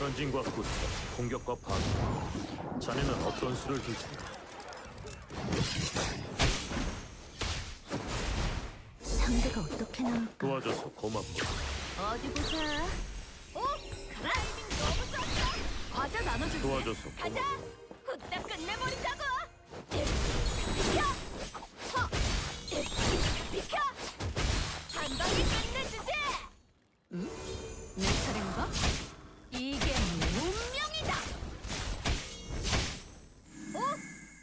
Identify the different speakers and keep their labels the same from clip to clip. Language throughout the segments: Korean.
Speaker 1: 전진과 후퇴, 공격과 방어. 자네는 어떤 수를 둘 텐가?
Speaker 2: 상대가 어떻게 나올까?
Speaker 1: 도와줘서 고맙고.
Speaker 2: 어디 보자.
Speaker 3: 타이밍 너무 좋았어.
Speaker 2: 과자 나눠줄게.
Speaker 1: 도와줘서
Speaker 3: 가자.
Speaker 1: 고맙고.
Speaker 3: 후딱 끝내버리자고. 비켜. 허. 비켜. 한 방에 끝내주지.
Speaker 2: 내 차례인가?
Speaker 3: 이게 운명이다.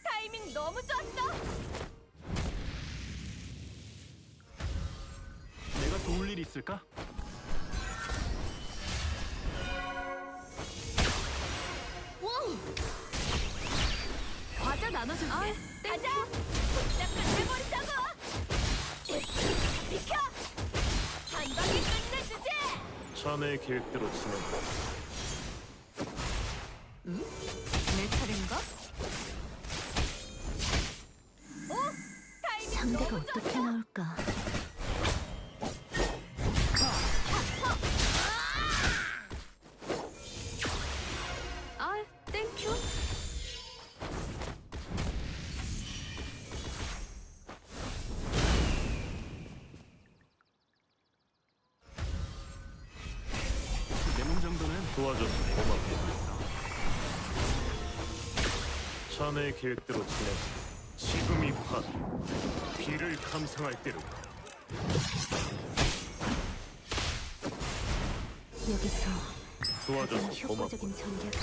Speaker 3: 타이밍 너무 좋았어.
Speaker 4: 내가 도울 일 있을까?
Speaker 2: 과자 나눠줄게.
Speaker 3: 가자. 후딱 끝내버리자고. 비켜. 한 방에 끝내주지.
Speaker 1: 자네의 계획대로 진행해.
Speaker 2: 내 차례인가?
Speaker 3: 타이밍
Speaker 2: 상대가
Speaker 3: 너무
Speaker 2: 어떻게
Speaker 3: 좋았어.
Speaker 2: 나올까? 아, 땡큐.
Speaker 4: 내 몸 정도는
Speaker 1: 도와줘서 고맙고. 자네의 계획대로 진행해. 지금이 판. 비를 감상할 때로.
Speaker 2: 여기서
Speaker 1: 도와줘서
Speaker 2: 가장
Speaker 1: 고맙고.
Speaker 2: 효과적인 전략은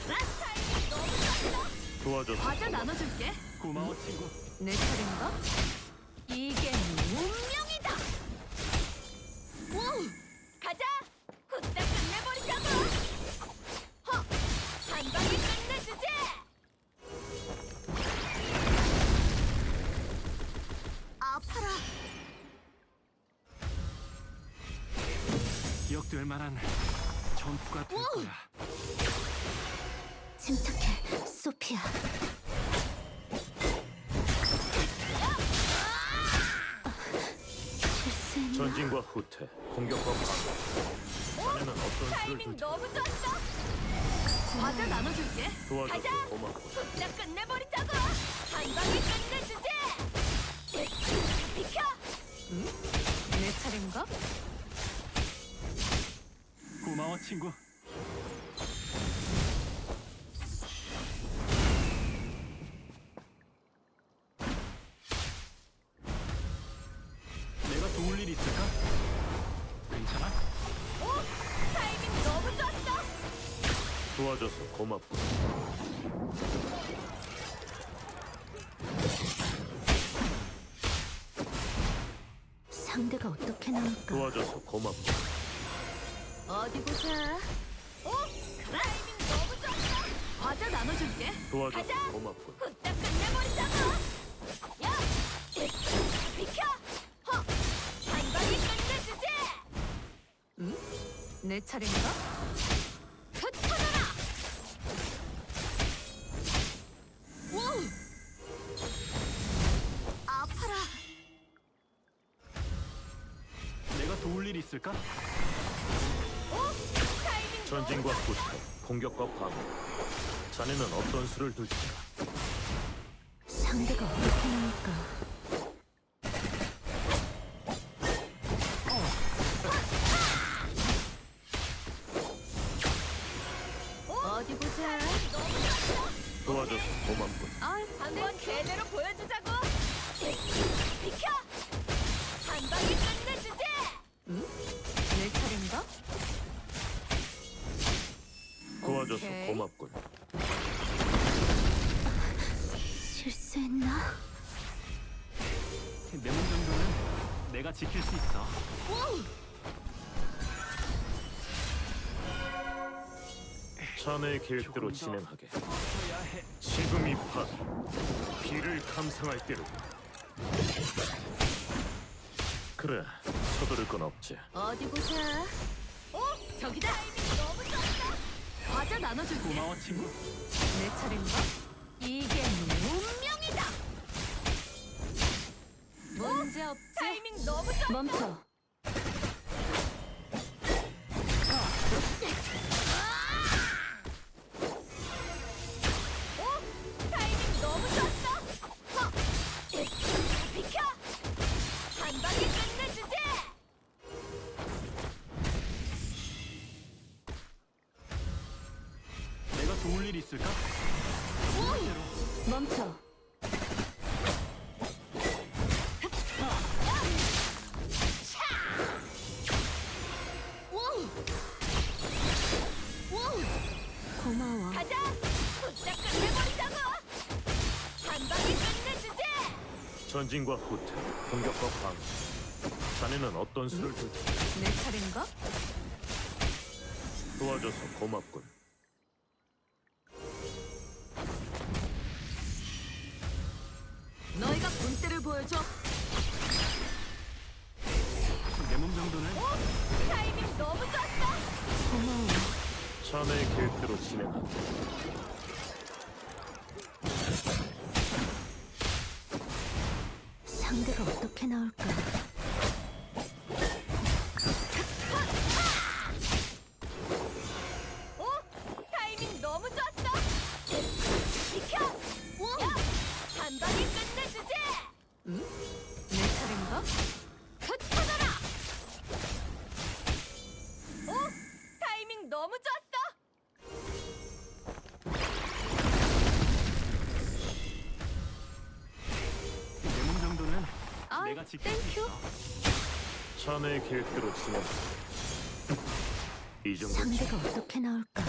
Speaker 3: 라스트 타이밍 너무 좋았어.
Speaker 1: 도와줘서
Speaker 2: 과자
Speaker 1: 고맙고.
Speaker 2: 나눠줄게.
Speaker 4: 고마워 친구.
Speaker 2: 내 차례인가?
Speaker 3: 이게 운명이다. 가자. 후딱 끝내버리자고. 한 방에 끝내주지. 아파라.
Speaker 4: 기억될 만한 전투가 될 거야.
Speaker 2: 침착해, 소피아. 실수했나?
Speaker 1: 전진과 후퇴, 공격과 방어. 자네는 어떤 수를
Speaker 3: 타이밍
Speaker 1: 둘 텐가?
Speaker 3: 너무 좋았어.
Speaker 2: 과자 나눠줄게.
Speaker 1: 도와줘서
Speaker 3: 가자.
Speaker 1: 고맙고.
Speaker 3: 후딱 끝내버리자고. 한 방에 끝내주지. 비켜.
Speaker 2: 내 차례인가?
Speaker 4: 고마워 친구. 내가 도울 일 있을까? 괜찮아?
Speaker 3: 타이밍 너무 좋았어.
Speaker 1: 도와줘서 고맙고.
Speaker 2: 상대가 어떻게 나올까?
Speaker 1: 도와줘서 고맙고.
Speaker 2: 어디 보자.
Speaker 3: 타이밍 너무 좋았어.
Speaker 2: 과자 나눠줄게.
Speaker 1: 도와줘서
Speaker 3: 가자.
Speaker 1: 고맙고.
Speaker 3: 후딱 끝내버리자고. 야. 비켜. 한 방에 끝내주지.
Speaker 2: 내 차례인가?
Speaker 3: 흩어져라. 아파라.
Speaker 4: 내가 도울 일 있을까?
Speaker 3: 타이밍
Speaker 1: 전진과 후퇴, 공격과 방어. 자네는 어떤 수를 둘 텐가?
Speaker 2: 상대가 어떻게 나올까? 어디 보자.
Speaker 3: 너무 좋았어.
Speaker 1: 도와줘서 고맙고.
Speaker 2: 아,
Speaker 3: 한번 제대로 보여주자고. 비켜. 한 방에 끝내주지.
Speaker 2: 내 차례인가?
Speaker 1: 도와줘서
Speaker 2: 오케이.
Speaker 1: 고맙군.
Speaker 2: 실수했나?
Speaker 4: 내 몸 정도는 내가 지킬 수 있어.
Speaker 1: 자네의 계획대로
Speaker 4: 조금 더
Speaker 1: 진행하게.
Speaker 4: 버텨야 해.
Speaker 1: 지금이 판. 비를 감상할 때로. 그래, 서두를 건 없지.
Speaker 2: 어디 보자.
Speaker 3: 저기다. 타이밍 너무 좋았어.
Speaker 2: 과자 나눠줄게.
Speaker 4: 고마워 친구.
Speaker 2: 내 차례인가?
Speaker 3: 이게 운명이다.
Speaker 2: 문제 없지?
Speaker 3: 타이밍 너무 좋았어.
Speaker 2: 멈춰.
Speaker 1: 전진과 후퇴, 공격과 방어. 자네는 어떤 수를 둘지
Speaker 2: 내 차례인가?
Speaker 1: 도와줘서 고맙군.
Speaker 2: 너희가 본때를 보여줘.
Speaker 4: 내 몸 정도는
Speaker 3: 타이밍 너무 좋았어.
Speaker 2: 고마워.
Speaker 1: 자네의 계획대로 진행한다.
Speaker 2: 상대가 어떻게 나올까?
Speaker 3: 타이밍 너무 좋았어. 비켜. 야, 한 방에 끝내주지.
Speaker 2: 내 차례인가?
Speaker 3: 터져라. 타이밍 너무 좋았어.
Speaker 4: 내 몸 정도는
Speaker 2: 아,
Speaker 4: 내가 지킬 수
Speaker 2: 땡큐.
Speaker 4: 있어.
Speaker 1: 자네의 계획대로 진행한다. 이 정도지.
Speaker 2: 상대가 어떻게 나올까?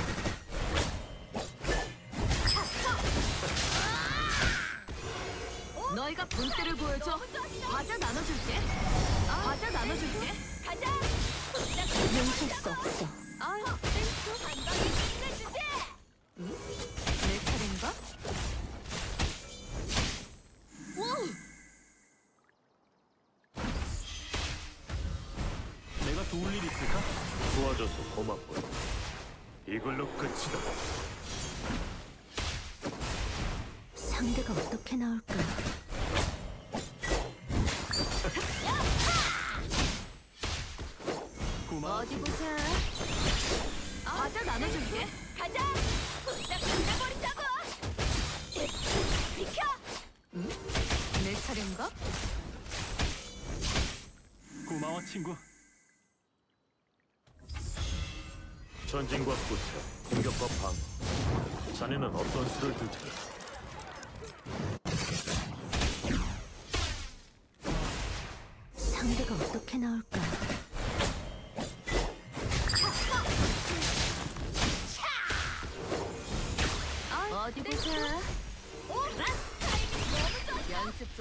Speaker 2: 너희가 본때를 보여줘.
Speaker 3: 너무 좋았어.
Speaker 2: 과자 나눠줄게. 과자 나눠줄게.
Speaker 3: 가자.
Speaker 2: 용서할 수 없어. 아, 땡큐.
Speaker 3: 한 방에 끝내주지.
Speaker 2: 내 차례인가?
Speaker 4: 내가 도울 일 있을까?
Speaker 1: 도와줘서 고맙군. 이걸로 끝이다.
Speaker 2: 상대가 어떻게 나올까?
Speaker 4: 고마워.
Speaker 2: 어디 보자. 과자 나눠줄게.
Speaker 3: 가자. 홀딱 끝내버리자고. 비켜.
Speaker 2: 내 차례인가?
Speaker 4: 고마워 친구.
Speaker 1: 전진과 후퇴, 공격과 방어. 자네는 어떤 수를 둘지
Speaker 2: 상대가 어떻게 나올까? 어디 보자.
Speaker 3: 타이밍 너무 좋았어.
Speaker 2: 연습 좀